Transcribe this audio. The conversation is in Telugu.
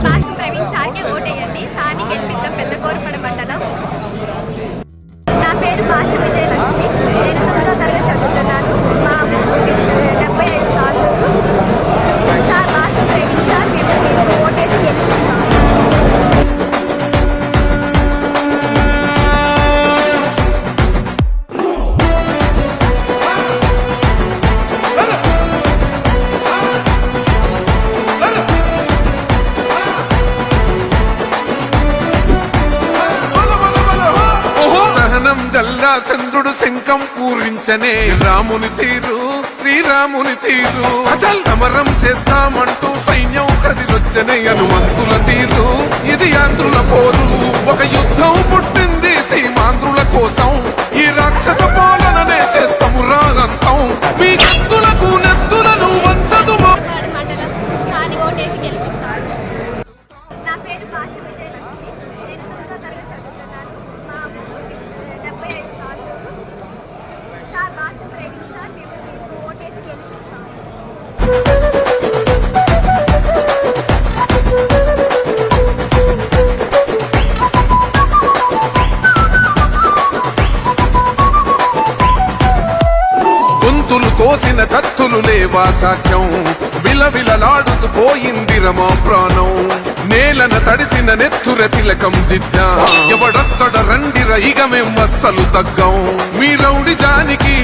భాషం ప్రవీణ్ సార్కి ఓటేయండి. సార్ని గెలిపిద్దాం పెద్దకోరపడ మండలం. నా పేరు భాష విజయలక్ష్మి. నేను 9వ తరగతి చదువుతున్నాను. మా ఊరు 75 తాలూరు. సార్ భాషం ప్రవీణ్ సార్, మీరు ఓటేసి గెలిపిస్తాం. చంద్రుడు శంఖం పూరించనే రాముని తీరు శ్రీరాముని తీరు. అచల్ సమరం చేద్దామంటూ సైన్యం కదిలొచ్చనే హనుమంతుల తీరు. ఇది ఆంధ్రుల పోరు, ఒక యుద్ధం పుట్టింది సీమాంధ్రుల కోసం. ఈ రాక్షస పాలననే చేస్తాము రాగంతం. మీ కత్తులకు నెత్తులను వంచదు. మండలం సార్ని ఓటేసి గెలిపిస్తాను. నా పేరు భాష విజయలక్ష్మి. నేను 9వ తరగతి చదువుతున్నాను. మా ఊరు 75 తాలూరు. సార్ భాష ప్రవీణ్ సార్, మీరు ఓటేసి గెలిపిస్తాం. గొంతులు కోసిన కత్తులు లేవా సాక్ష్యం. విలవిలలాడుతూ పోయింది రమా ప్రాణం. నేలన తడిసిన నెత్తుర తిలకం దిద్దా. ఎవడొస్తడ రండిర ఇక మేం అస్సలు తగ్గం. మీ రౌడి జానికి